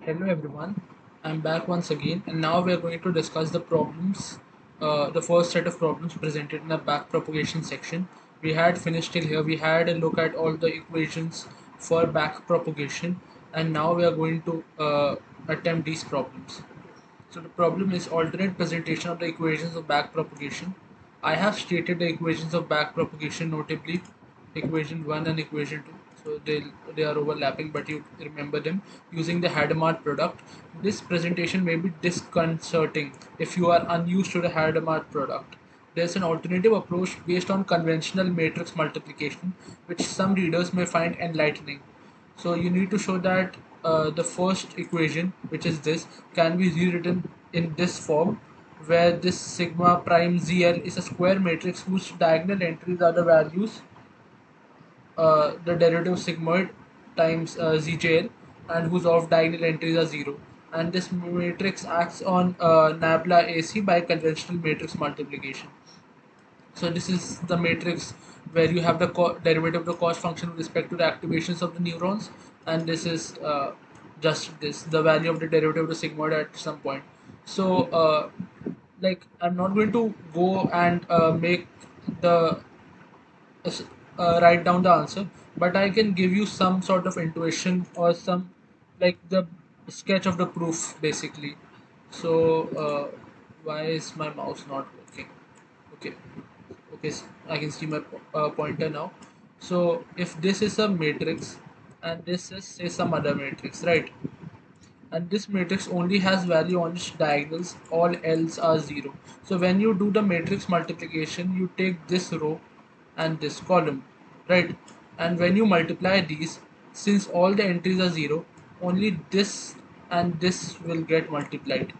Hello everyone, I'm back once again, and now we are going to discuss the problems, the first set of problems presented in the backpropagation section. We had finished till here, we had a look at all the equations for backpropagation, and now we are going to attempt these problems. So the problem is alternate presentation of the equations of backpropagation. I have stated the equations of backpropagation, notably equation 1 and equation 2. So they are overlapping, but you remember them using the Hadamard product. This presentation may be disconcerting if you are unused to the Hadamard product. There's an alternative approach based on conventional matrix multiplication, which some readers may find enlightening. So you need to show that the first equation, which is this, can be rewritten in this form, where this sigma prime ZL is a square matrix whose diagonal entries are the values, the derivative sigmoid times ZJL, and whose off diagonal entries are 0. And this matrix acts on nabla AC by conventional matrix multiplication. So this is the matrix where you have the derivative of the cost function with respect to the activations of the neurons, and this is just this, the value of the derivative of the sigmoid at some point. So like I'm not going to go and make the write down the answer, but I can give you some sort of intuition or some, like, the sketch of the proof basically. So why is my mouse not working? Okay, okay, I can see my pointer now. So if this is a matrix and this is, say, some other matrix, right? And this matrix only has value on its diagonals, all else are 0. So when you do the matrix multiplication, you take this row and this column, right? And when you multiply these, since all the entries are 0, only this and this will get multiplied,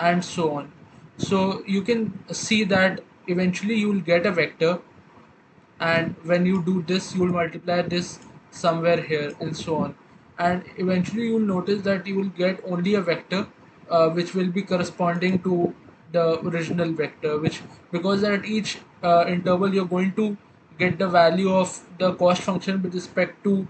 and so on. So you can see that eventually you will get a vector, and when you do this you will multiply this somewhere here, and so on, and eventually you will notice that you will get only a vector which will be corresponding to the original vector, which, because at each interval you're going to get the value of the cost function with respect to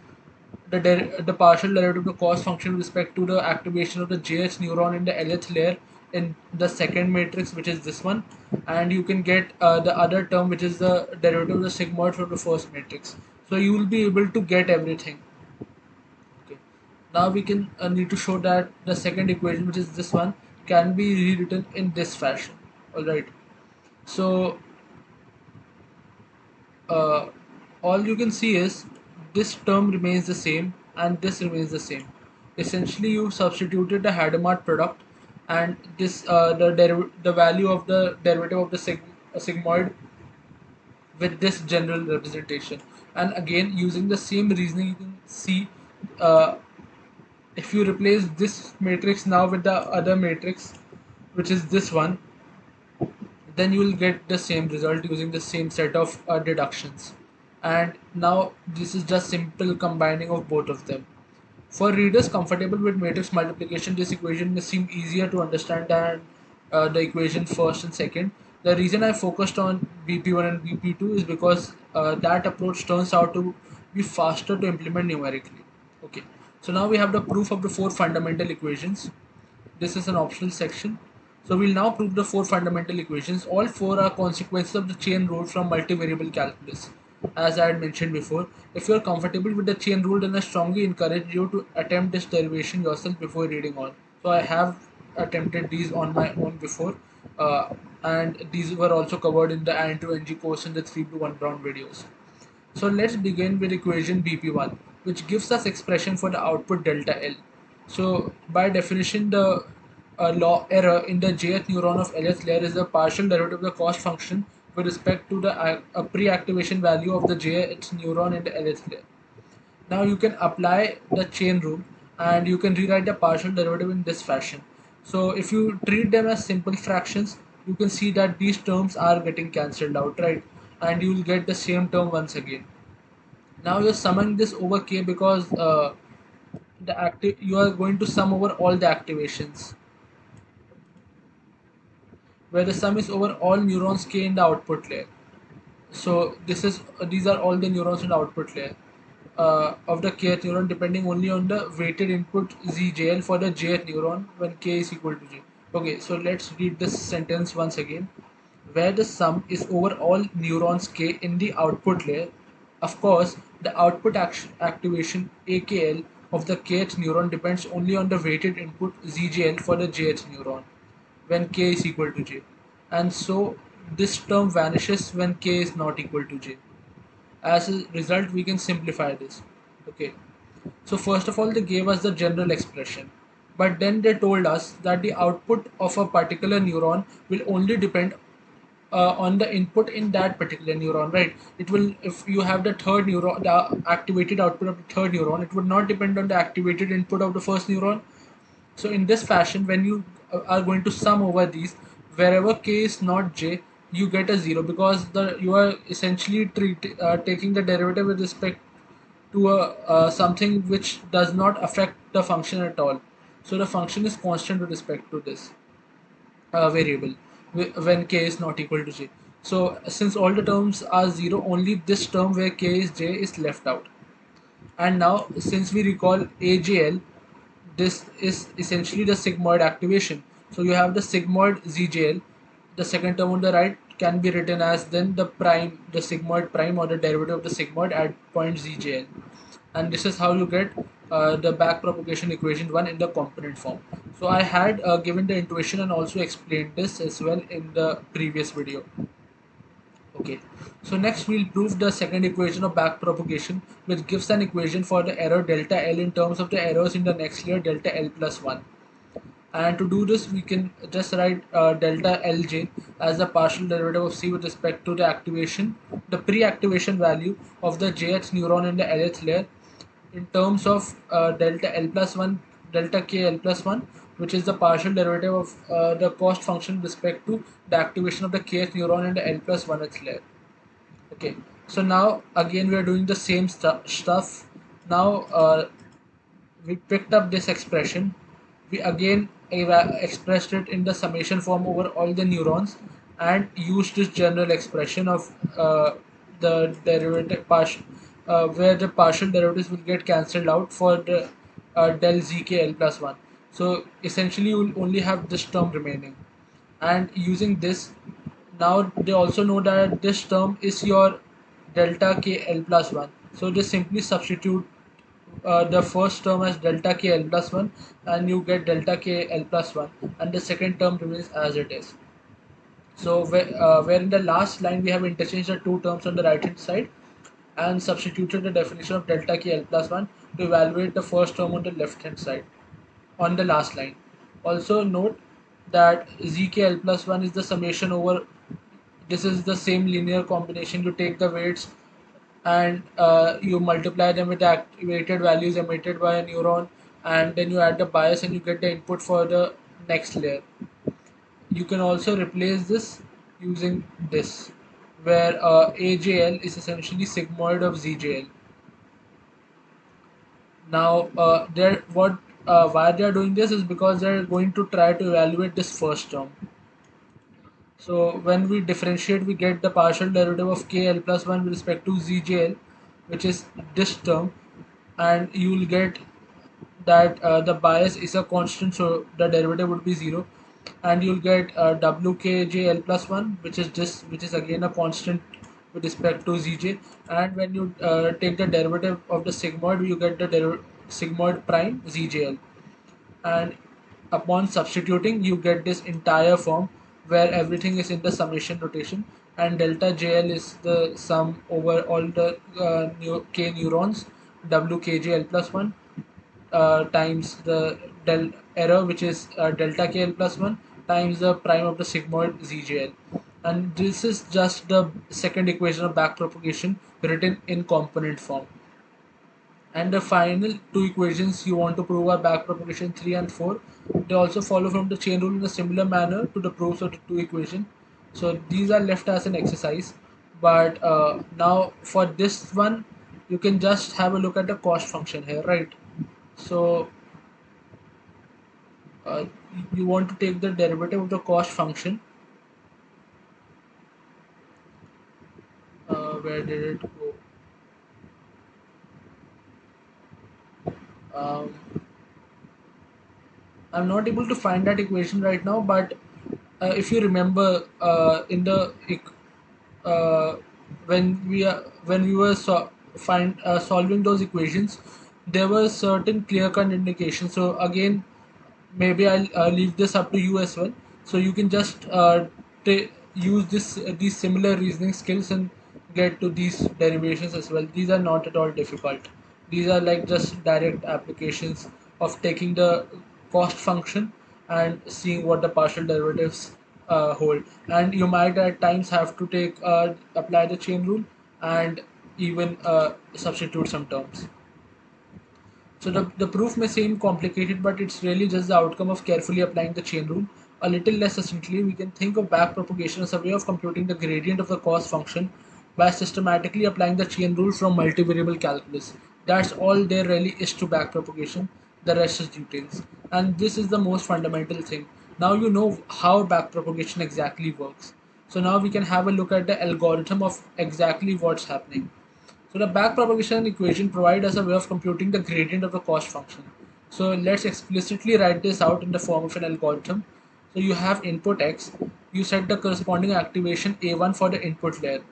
the partial derivative of the cost function with respect to the activation of the JH neuron in the LH layer in the second matrix, which is this one, and you can get the other term, which is the derivative of the sigmoid from the first matrix. So you will be able to get everything. Okay. Now we can need to show that the second equation, which is this one, can be rewritten in this fashion. All right. So uh, all you can see is this term remains the same and this remains the same. Essentially, you substituted the Hadamard product and this the value of the derivative of the sigmoid with this general representation. And again, using the same reasoning, you can see uh, if you replace this matrix now with the other matrix, which is this one, then you will get the same result using the same set of deductions. And now this is just simple combining of both of them. For readers comfortable with matrix multiplication, this equation may seem easier to understand than the equation first and second. The reason I focused on BP1 and BP2 is because that approach turns out to be faster to implement numerically. Okay, so now we have the proof of the four fundamental equations. This is an optional section. So we'll now prove the four fundamental equations. All four are consequences of the chain rule from multivariable calculus. As I had mentioned before, if you are comfortable with the chain rule, then I strongly encourage you to attempt this derivation yourself before reading on. So I have attempted these on my own before, and these were also covered in the N to NG course in the 3 to 1 round videos. So let's begin with equation BP1, which gives us expression for the output delta L. So by definition, the law error in the jth neuron of LS layer is the partial derivative of the cost function with respect to the pre-activation value of the jth neuron in the LS layer. Now you can apply the chain rule and you can rewrite the partial derivative in this fashion. So if you treat them as simple fractions, you can see that these terms are getting cancelled out, right? And you will get the same term once again. Now you're summing this over k because the active you are going to sum over all the activations, where the sum is over all neurons k in the output layer. So this is these are all the neurons in the output layer. of the kth neuron depending only on the weighted input ZJL for the jth neuron when k is equal to j. Okay, so let's read this sentence once again. Where the sum is over all neurons k in the output layer, of course, the output activation AKL of the kth neuron depends only on the weighted input ZJL for the jth neuron when k is equal to j. And so this term vanishes when k is not equal to j. As a result, we can simplify this. Okay. So first of all, they gave us the general expression, but then they told us that the output of a particular neuron will only depend on the input in that particular neuron, right? It will, if you have the third neuron, the activated output of the third neuron, it would not depend on the activated input of the first neuron. So in this fashion, when you are going to sum over these, wherever k is not j, you get a zero because the you are essentially taking the derivative with respect to a something which does not affect the function at all. So the function is constant with respect to this variable when k is not equal to j. So since all the terms are zero, only this term where k is j is left out. And now, since we recall AJL, this is essentially the sigmoid activation. So you have the sigmoid ZJL. The second term on the right can be written as then the prime, the sigmoid prime or the derivative of the sigmoid at point ZJL. And this is how you get the backpropagation equation 1 in the component form. So I had given the intuition and also explained this as well in the previous video. Okay, so next we'll prove the second equation of backpropagation, which gives an equation for the error delta L in terms of the errors in the next layer delta L plus 1. And to do this, we can just write delta Lj as the partial derivative of C with respect to the activation, the pre-activation value of the jth neuron in the Lth layer in terms of delta L plus 1, delta K L plus 1, which is the partial derivative of the cost function with respect to the activation of the kth neuron in the L plus 1th layer. Okay, so now again we are doing the same stuff. Now we picked up this expression. We again expressed it in the summation form over all the neurons and used this general expression of the derivative partial, where the partial derivatives will get cancelled out for the del zkl plus 1. So essentially you will only have this term remaining. And using this, now they also know that this term is your delta k l plus 1. So they simply substitute the first term as delta k l plus 1 and you get delta k l plus 1, and the second term remains as it is. So where in the last line we have interchanged the two terms on the right hand side and substituted the definition of delta k l plus 1 to evaluate the first term on the left hand side on the last line. Also note that zkl plus 1 is the summation over, this is the same linear combination. You take the weights and you multiply them with the activated values emitted by a neuron, and then you add the bias and you get the input for the next layer. You can also replace this using this, where AJL is essentially sigmoid of ZJL. Now, why they are doing this is because they are going to try to evaluate this first term. So when we differentiate, we get the partial derivative of kl plus 1 with respect to zjl, which is this term, and you will get that the bias is a constant, so the derivative would be 0, and you'll get wkjl plus 1, which is this, which is again a constant with respect to zj, and when you take the derivative of the sigmoid, you get the sigmoid prime zjl, and upon substituting you get this entire form where everything is in the summation notation, and delta jl is the sum over all the k neurons wkjl plus 1 times the del error, which is delta kl plus 1 times the prime of the sigmoid zjl. And this is just the second equation of backpropagation written in component form. And the final two equations you want to prove are backpropagation 3 and 4. They also follow from the chain rule in a similar manner to the proofs of the two equations. So these are left as an exercise. But now for this one, you can just have a look at the cost function here, right? So uh, you want to take the derivative of the cost function. Where did it go? Um, I'm not able to find that equation right now, but if you remember in the uh, when we were solving those equations, there were certain clear-cut indications. So again, maybe I'll leave this up to you as well. So you can just use these similar reasoning skills and get to these derivations as well. These are not at all difficult. These are like just direct applications of taking the cost function and seeing what the partial derivatives hold. And you might at times have to take apply the chain rule and even substitute some terms. So the proof may seem complicated, but it's really just the outcome of carefully applying the chain rule. A little less essentially, we can think of backpropagation as a way of computing the gradient of the cost function by systematically applying the chain rule from multivariable calculus. That's all there really is to backpropagation. The rest is details. And this is the most fundamental thing. Now you know how backpropagation exactly works. So now we can have a look at the algorithm of exactly what's happening. So the backpropagation equation provides us a way of computing the gradient of the cost function. So let's explicitly write this out in the form of an algorithm. So you have input x, you set the corresponding activation A1 for the input layer.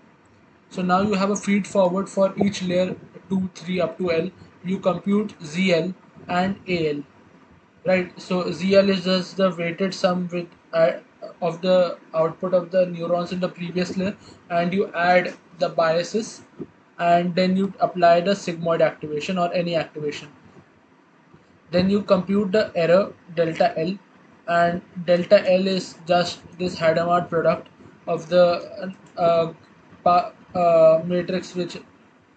So now you have a feed forward for each layer 2, 3 up to L. You compute ZL and AL. Right, so ZL is just the weighted sum with of the output of the neurons in the previous layer, and you add the biases, and then you apply the sigmoid activation or any activation. Then you compute the error delta L, and delta L is just this Hadamard product of the matrix which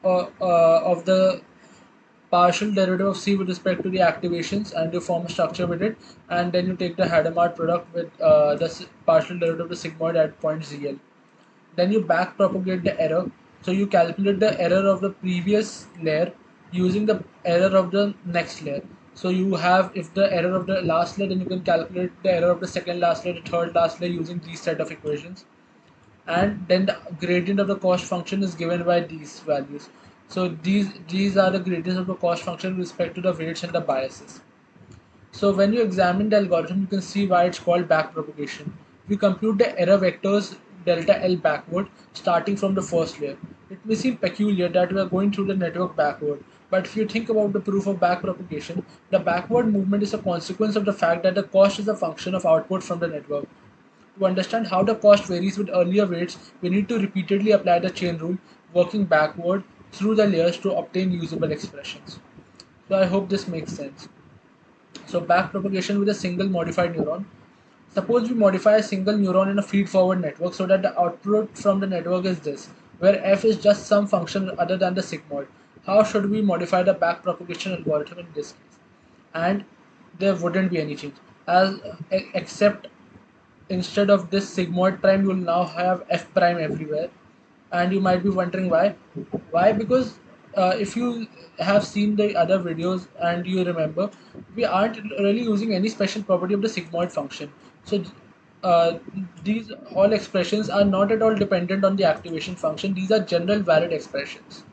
of the partial derivative of C with respect to the activations, and you form a structure with it, and then you take the Hadamard product with the partial derivative of the sigmoid at point ZL. Then you back propagate the error. So you calculate the error of the previous layer using the error of the next layer. So you have, if the error of the last layer, then you can calculate the error of the second last layer, the third last layer using these set of equations. And then the gradient of the cost function is given by these values. So these are the gradients of the cost function with respect to the weights and the biases. So when you examine the algorithm, you can see why it's called backpropagation. We compute the error vectors delta L backward, starting from the first layer. It may seem peculiar that we are going through the network backward, but if you think about the proof of backpropagation, the backward movement is a consequence of the fact that the cost is a function of output from the network. To understand how the cost varies with earlier weights, we need to repeatedly apply the chain rule, working backward through the layers to obtain usable expressions. So I hope this makes sense. So backpropagation with a single modified neuron. Suppose we modify a single neuron in a feed-forward network so that the output from the network is this, where f is just some function other than the sigmoid. How should we modify the backpropagation algorithm in this case? And there wouldn't be any change, as except instead of this sigmoid prime, you will now have f prime everywhere, and you might be wondering why. Why? Because if you have seen the other videos and you remember, we aren't really using any special property of the sigmoid function. So uh, these all expressions are not at all dependent on the activation function. These are general valid expressions.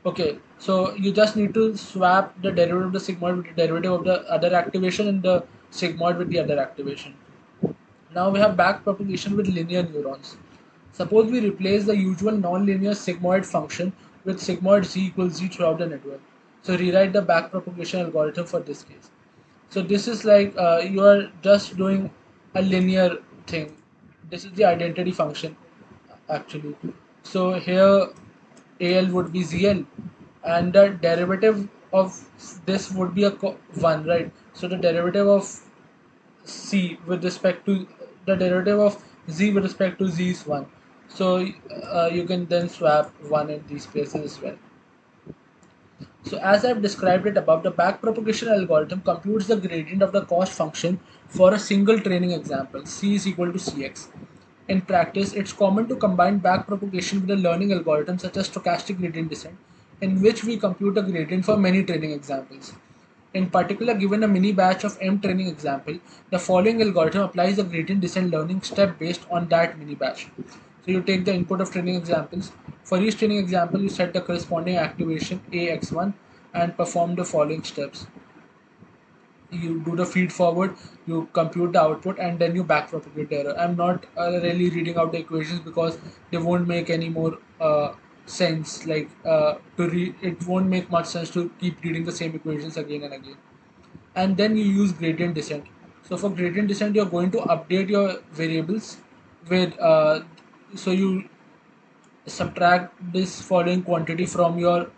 Okay, so you just need to swap the derivative of the sigmoid with the derivative of the other activation and the sigmoid with the other activation. Now we have backpropagation with linear neurons. Suppose we replace the usual nonlinear sigmoid function with sigmoid z equals z throughout the network. So rewrite the backpropagation algorithm for this case. So this is like you are just doing a linear thing. This is the identity function actually. So here AL would be ZL, and the derivative of this would be a 1, right? So the derivative of c with respect to the derivative of z with respect to z is 1. So you can then swap 1 in these places as well. So as I've described it above, the backpropagation algorithm computes the gradient of the cost function for a single training example, c is equal to cx. In practice, it's common to combine backpropagation with a learning algorithm such as stochastic gradient descent, in which we compute a gradient for many training examples. In particular, given a mini batch of M training example, the following algorithm applies the gradient descent learning step based on that mini batch. So you take the input of training examples. For each training example, you set the corresponding activation AX1, and perform the following steps. You do the feed forward, you compute the output, and then you backpropagate the error. I'm not really reading out the equations because they won't make any more sense. Like to read, it won't make much sense to keep reading the same equations again and again. And then you use gradient descent. So for gradient descent, you're going to update your variables with so you subtract this following quantity from your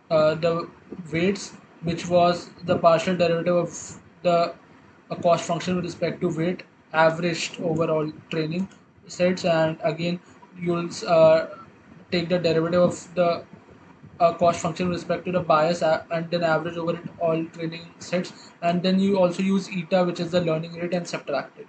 the weights, which was the partial derivative of the cost function with respect to weight averaged overall training sets, and again you'll take the derivative of the cost function with respect to the bias and then average over it all training sets, and then you also use eta, which is the learning rate, and subtract it.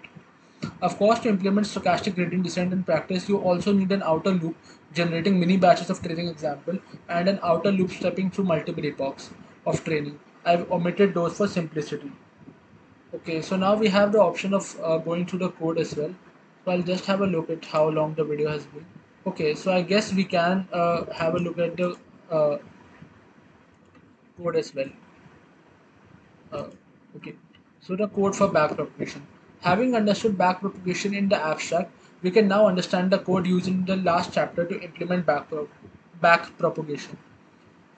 Of course, to implement stochastic gradient descent in practice, you also need an outer loop generating mini batches of training example and an outer loop stepping through multiple epochs of training. I've omitted those for simplicity. Okay, so now we have the option of going through the code as well. So I'll just have a look at how long the video has been. Okay, so I guess we can have a look at the uh, code as well. Uh, okay, so the code for backpropagation. Having understood backpropagation in the abstract, we can now understand the code used in the last chapter to implement backpropagation.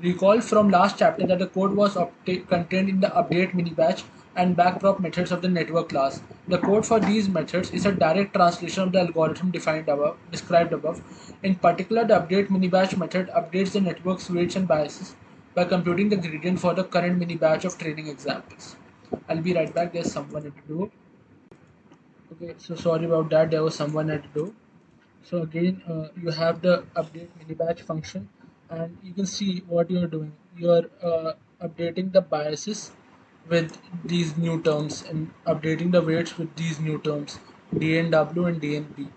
Recall from last chapter that the code was contained in the update mini batch and backprop methods of the network class. The code for these methods is a direct translation of the algorithm described above. In particular, the update mini batch method updates the network's weights and biases by computing the gradient for the current mini batch of training examples. I'll be right back. There's someone at the door. Okay, so sorry about that. There was someone at the door. So again, you have the update mini batch function, and you can see what you're doing. You're updating the biases with these new terms and updating the weights with these new terms, DNW and DNP.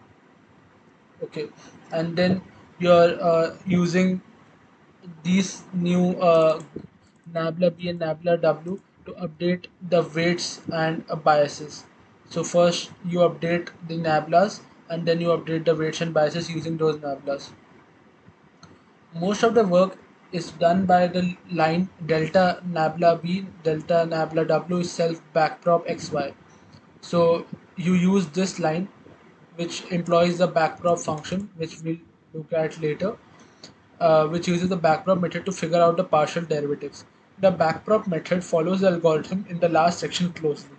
Okay, and then you're using these new Nabla B and Nabla W to update the weights and biases. So first you update the Nablas and then you update the weights and biases using those Nablas. Most of the work is done by the line delta Nabla B delta Nabla W is self backprop XY. So you use this line which employs the backprop function, which we'll look at later, which uses the backprop method to figure out the partial derivatives. The backprop method follows the algorithm in the last section closely.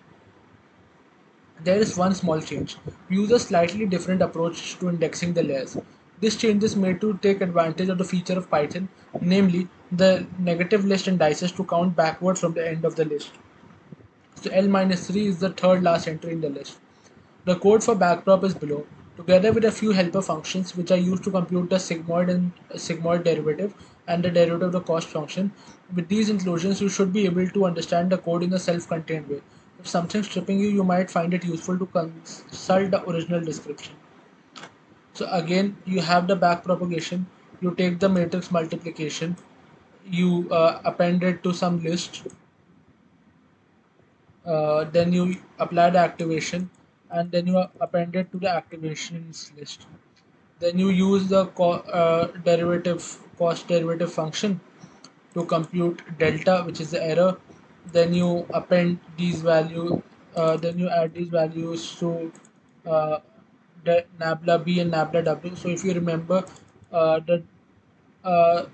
There is one small change. We use a slightly different approach to indexing the layers. This change is made to take advantage of the feature of Python, namely the negative list indices to count backward from the end of the list. So L minus 3 is the third last entry in the list. The code for backprop is below, together with a few helper functions which are used to compute the sigmoid and sigmoid derivative and the derivative of the cost function. With these inclusions, you should be able to understand the code in a self-contained way. If something's tripping you, you might find it useful to consult the original description. So again, you have the backpropagation. You take the matrix multiplication, you append it to some list, then you apply the activation, and then you append it to the activations list. Then you use the cost derivative function to compute delta, which is the error. Then you append these value. Then you add these values to uh, the nabla b and nabla w. So if you remember, the uh,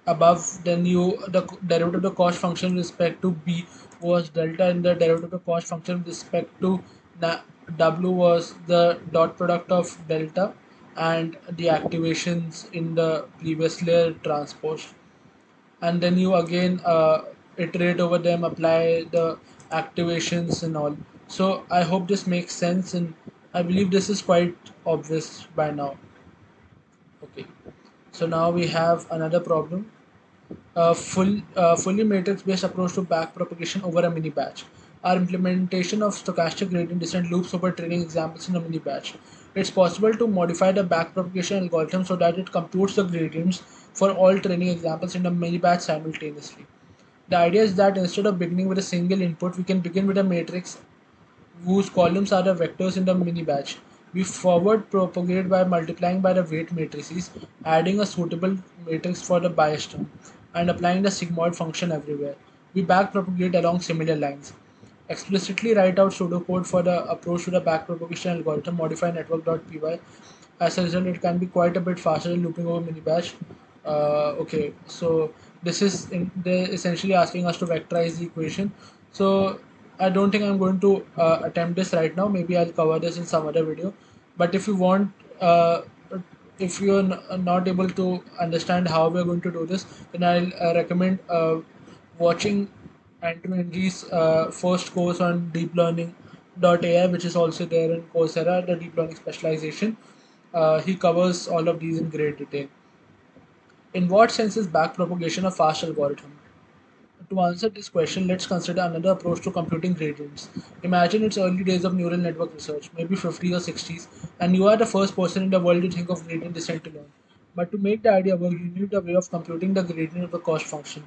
above, then you the derivative of the cost function with respect to b was delta, and the derivative of the cost function with respect to w was the dot product of delta and the activations in the previous layer transpose, and then you again iterate over them, apply the activations and all. So I hope this makes sense, and I believe this is quite obvious by now. Okay, so now we have another problem, a fully matrix-based approach to backpropagation over a mini batch. Our implementation of stochastic gradient descent loops over training examples in a mini batch. It's possible to modify the backpropagation algorithm so that it computes the gradients for all training examples in a mini batch simultaneously. The idea is that instead of beginning with a single input, we can begin with a matrix whose columns are the vectors in the mini batch. We forward propagate by multiplying by the weight matrices, adding a suitable matrix for the bias term. and applying the sigmoid function everywhere. We backpropagate along similar lines. Explicitly write out pseudocode for the approach to the backpropagation algorithm, modify network.py. As a result, it can be quite a bit faster than looping over mini batch. Okay, so they're essentially asking us to vectorize the equation. So I don't think I'm going to attempt this right now. Maybe I'll cover this in some other video. But if you want, if you're not able to understand how we're going to do this, then I'll recommend watching Andrew Ng's first course on deep learning AI, which is also there in Coursera, the deep learning specialization. He covers all of these in great detail. In what sense is backpropagation a fast algorithm? To answer this question, let's consider another approach to computing gradients. Imagine it's early days of neural network research, maybe 50s or 60s, and you are the first person in the world to think of gradient descent alone. But to make the idea work, you need a way of computing the gradient of the cost function.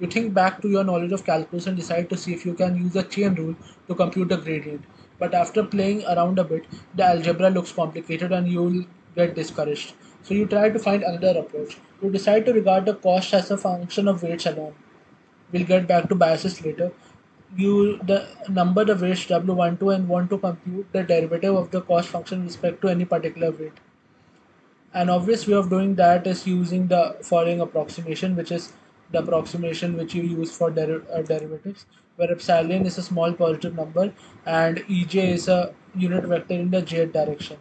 You think back to your knowledge of calculus and decide to see if you can use a chain rule to compute the gradient. But after playing around a bit, the algebra looks complicated and you'll get discouraged. So you try to find another approach. You decide to regard the cost as a function of weights alone. We'll get back to biases later. You the number the weights W12 and want to compute the derivative of the cost function with respect to any particular weight. An obvious way of doing that is using the following approximation, which is the approximation which you use for derivatives, where epsilon is a small positive number and ej is a unit vector in the j direction.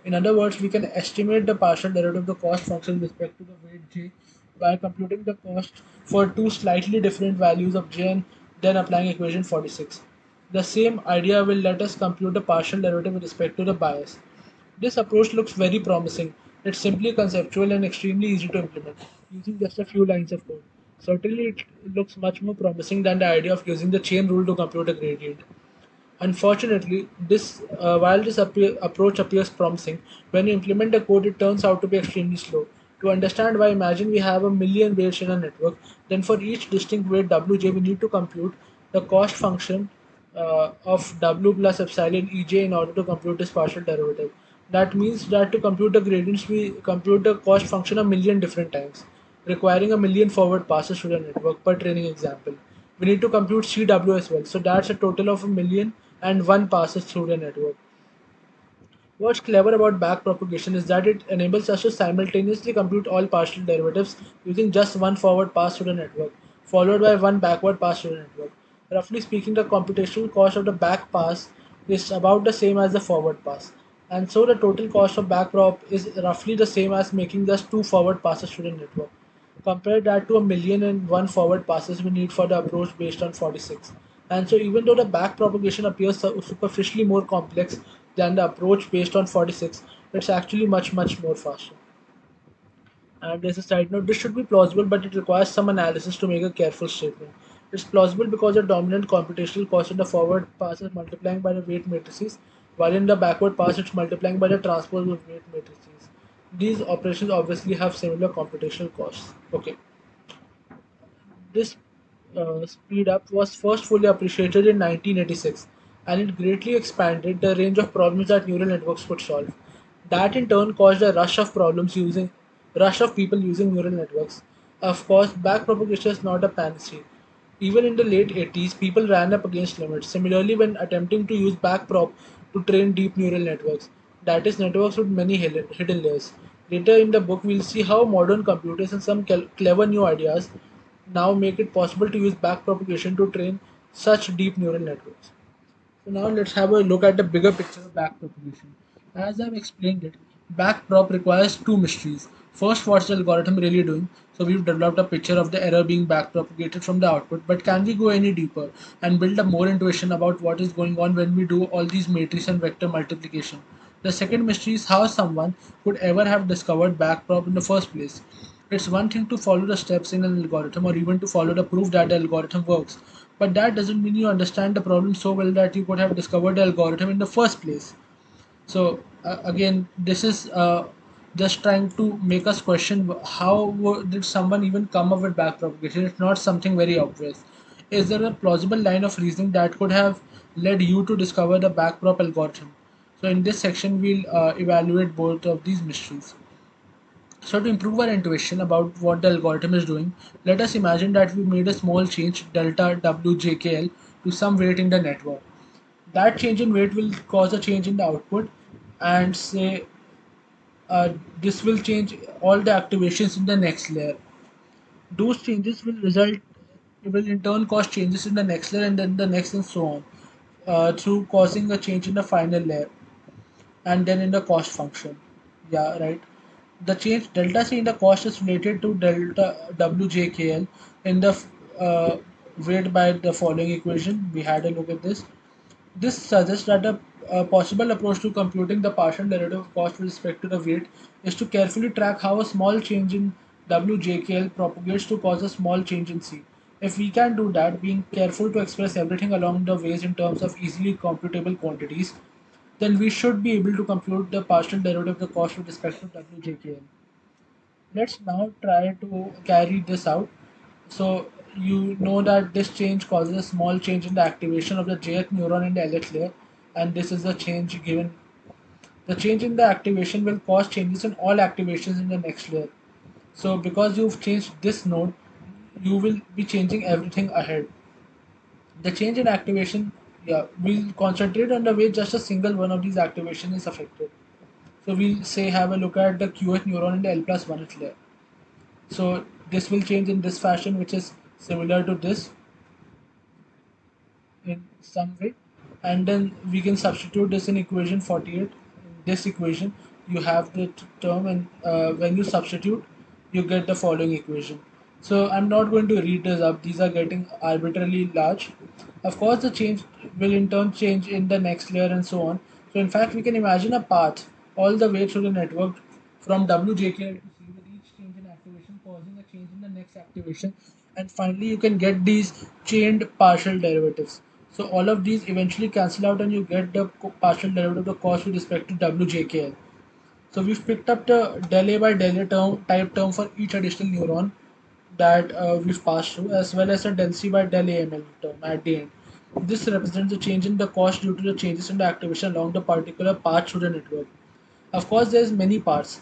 In other words, we can estimate the partial derivative of the cost function with respect to the weight j by computing the cost for two slightly different values of j and then applying equation 46. The same idea will let us compute the partial derivative with respect to the bias. This approach looks very promising. It's simply conceptual and extremely easy to implement, using just a few lines of code. Certainly, it looks much more promising than the idea of using the chain rule to compute a gradient. Unfortunately, while this approach appears promising, when you implement the code, it turns out to be extremely slow. To understand why, imagine we have a million weights in a network. Then, for each distinct weight wj, we need to compute the cost function of w plus epsilon ej in order to compute this partial derivative. That means that to compute the gradients, we compute the cost function a million different times, requiring a million forward passes to the network per training example. We need to compute CW as well, so that's a total of a million and one passes through the network. What's clever about backpropagation is that it enables us to simultaneously compute all partial derivatives using just one forward pass to the network, followed by one backward pass to the network. Roughly speaking, the computational cost of the back pass is about the same as the forward pass, and so the total cost of backprop is roughly the same as making just two forward passes to the network. Compare that to a million and one forward passes we need for the approach based on 46. And so, even though the back propagation appears superficially more complex than the approach based on 46, it's actually much more faster. And there's a side note, this should be plausible, but it requires some analysis to make a careful statement. It's plausible because the dominant computational cost in the forward pass is multiplying by the weight matrices, while in the backward pass it's multiplying by the transpose of weight matrices. These operations obviously have similar computational costs. Okay. This speed up was first fully appreciated in 1986, and it greatly expanded the range of problems that neural networks could solve. That in turn caused a rush of people using neural networks. Of course, backpropagation is not a panacea. Even in the late 80s, people ran up against limits. Similarly, when attempting to use backprop to train deep neural networks, that is, networks with many hidden layers. Later in the book, we'll see how modern computers and some clever new ideas now make it possible to use backpropagation to train such deep neural networks. So now let's have a look at the bigger picture of backpropagation. As I've explained it, backprop requires two mysteries. First, what's the algorithm really doing? So we've developed a picture of the error being backpropagated from the output, but can we go any deeper and build up more intuition about what is going on when we do all these matrix and vector multiplication? The second mystery is how someone could ever have discovered backprop in the first place. It's one thing to follow the steps in an algorithm or even to follow the proof that the algorithm works, but that doesn't mean you understand the problem so well that you could have discovered the algorithm in the first place. So, again, this is just trying to make us question how did someone even come up with backpropagation? It's not something very obvious. Is there a plausible line of reasoning that could have led you to discover the backprop algorithm? So, in this section, we'll evaluate both of these mysteries. So to improve our intuition about what the algorithm is doing, let us imagine that we made a small change delta WJKL to some weight in the network. That change in weight will cause a change in the output, and say uh, this will change all the activations in the next layer. Those changes will in turn cause changes in the next layer and then the next and so on, through causing a change in the final layer and then in the cost function. Yeah, right. The change delta C in the cost is related to delta WJKL in the weight by the following equation. We had a look at this. This suggests that a possible approach to computing the partial derivative of cost with respect to the weight is to carefully track how a small change in WJKL propagates to cause a small change in C. If we can do that, being careful to express everything along the ways in terms of easily computable quantities, then we should be able to compute the partial derivative of the cost with respect to WJKL. Let's now try to carry this out. So you know that this change causes a small change in the activation of the jth neuron in the LH layer, and this is the change given. The change in the activation will cause changes in all activations in the next layer. So because you've changed this node, you will be changing everything ahead. The change in activation, yeah, we'll concentrate on the way just a single one of these activation is affected. So we'll say have a look at the QH neuron in the L plus 1 layer. So this will change in this fashion, which is similar to this in some way, and then we can substitute this in equation 48. In this equation you have the term, and when you substitute you get the following equation. So I'm not going to read this up, these are getting arbitrarily large. Of course the change will in turn change in the next layer and so on. So in fact we can imagine a path all the way through the network from WJK to C, with each change in activation causing a change in the next activation, and finally you can get these chained partial derivatives. So all of these eventually cancel out and you get the partial derivative of the cost with respect to WJKL. So we've picked up the del A by del A term type term for each additional neuron that we've passed through, as well as a del C by del AML term at the end. This represents the change in the cost due to the changes in the activation along the particular path through the network. Of course, there's many paths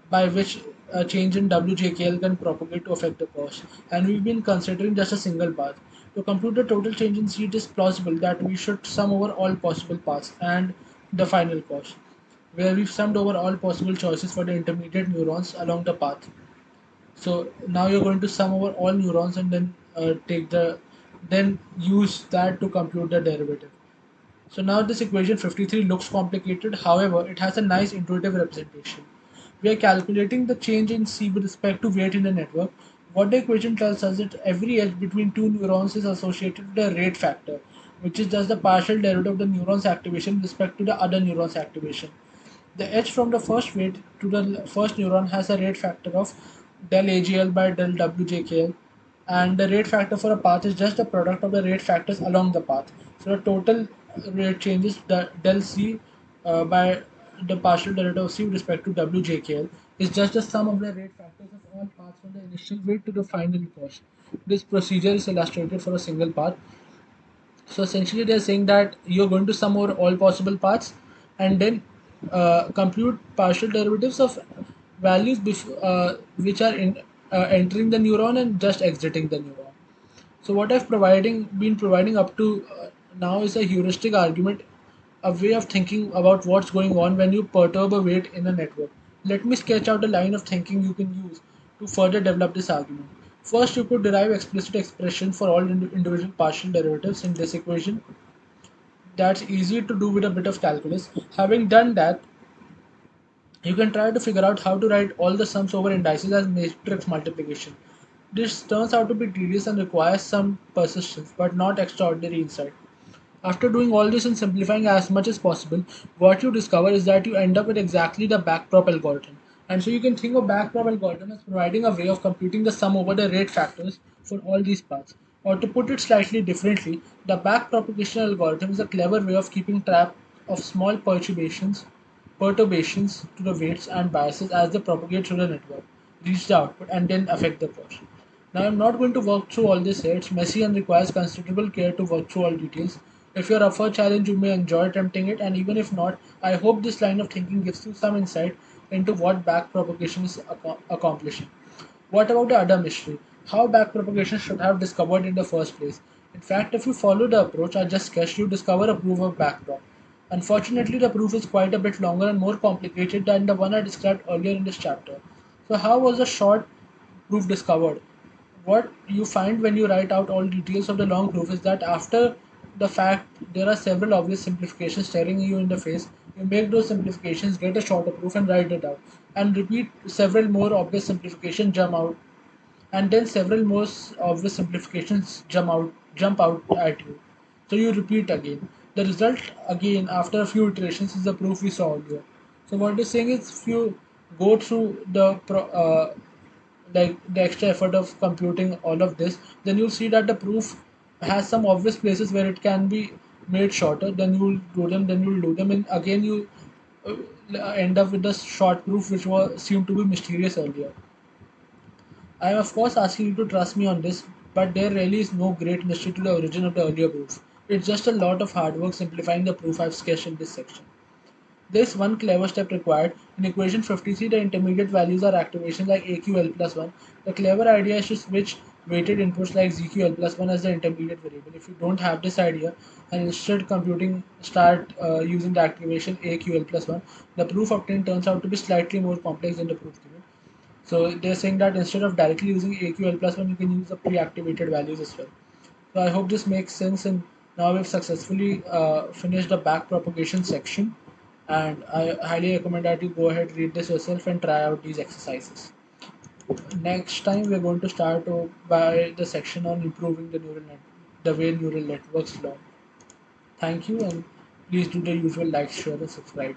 by which a change in WJKL can propagate to affect the cost, and we've been considering just a single path. To compute the total change in C, it is plausible that we should sum over all possible paths and the final cost, where we've summed over all possible choices for the intermediate neurons along the path. So now you're going to sum over all neurons and then then use that to compute the derivative. So now this equation 53 looks complicated, however, it has a nice intuitive representation. We are calculating the change in C with respect to weight in the network. What the equation tells us is that every edge between two neurons is associated with a rate factor, which is just the partial derivative of the neuron's activation with respect to the other neuron's activation. The edge from the first weight to the first neuron has a rate factor of del AGL by del WJKL, and the rate factor for a path is just the product of the rate factors along the path. So the total rate changes the del C by the partial derivative of C with respect to WJKL is just the sum of the rate factors of all paths from the initial weight to the final cost. This procedure is illustrated for a single path. So essentially, they're saying that you're going to sum over all possible paths and then compute partial derivatives of values which are entering the neuron and just exiting the neuron. So what I've been providing up to now is a heuristic argument, a way of thinking about what's going on when you perturb a weight in a network. Let me sketch out a line of thinking you can use to further develop this argument. First, you could derive explicit expression for all individual partial derivatives in this equation. That's easy to do with a bit of calculus. Having done that, you can try to figure out how to write all the sums over indices as matrix multiplication. This turns out to be tedious and requires some persistence, but not extraordinary insight. After doing all this and simplifying as much as possible, what you discover is that you end up with exactly the backprop algorithm. And so you can think of backprop algorithm as providing a way of computing the sum over the rate factors for all these paths. Or to put it slightly differently, the backpropagation algorithm is a clever way of keeping track of small perturbations to the weights and biases as they propagate through the network, reach the output, and then affect the cost. Now, I'm not going to work through all this here. It's messy and requires considerable care to work through all details. If you're up for a challenge, you may enjoy attempting it, and even if not, I hope this line of thinking gives you some insight into what backpropagation is accomplishing. What about the other mystery? How backpropagation should have discovered in the first place? In fact, if you follow the approach I just sketched, you discover a proof of backprop. Unfortunately, the proof is quite a bit longer and more complicated than the one I described earlier in this chapter. So, how was the short proof discovered? What you find when you write out all details of the long proof is that after the fact there are several obvious simplifications staring you in the face. You make those simplifications, get a shorter proof and write it out, and repeat several more obvious simplifications jump out, and then several more obvious simplifications jump out at you. So you repeat again. The result again after a few iterations is the proof we saw earlier. So what it's saying is if you go through like the extra effort of computing all of this, then you'll see that the proof has some obvious places where it can be made shorter. Then you'll do them, and again you uh, end up with the short proof which was seemed to be mysterious earlier. I am of course asking you to trust me on this, but there really is no great mystery to the origin of the earlier proof. It's just a lot of hard work simplifying the proof I've sketched in this section. There's one clever step required. In equation 53, the intermediate values are activations like AQL plus 1. The clever idea is to switch weighted inputs like ZQL plus 1 as the intermediate variable. If you don't have this idea and instead computing start using the activation AQL plus 1, the proof obtained turns out to be slightly more complex than the proof given. So they're saying that instead of directly using AQL plus 1, you can use the pre-activated values as well. So I hope this makes sense, and now we've successfully finished the back propagation section, and I highly recommend that you go ahead, read this yourself and try out these exercises. Next time we're going to start by the section on improving the way neural networks learn. Thank you, and please do the usual like, share and subscribe.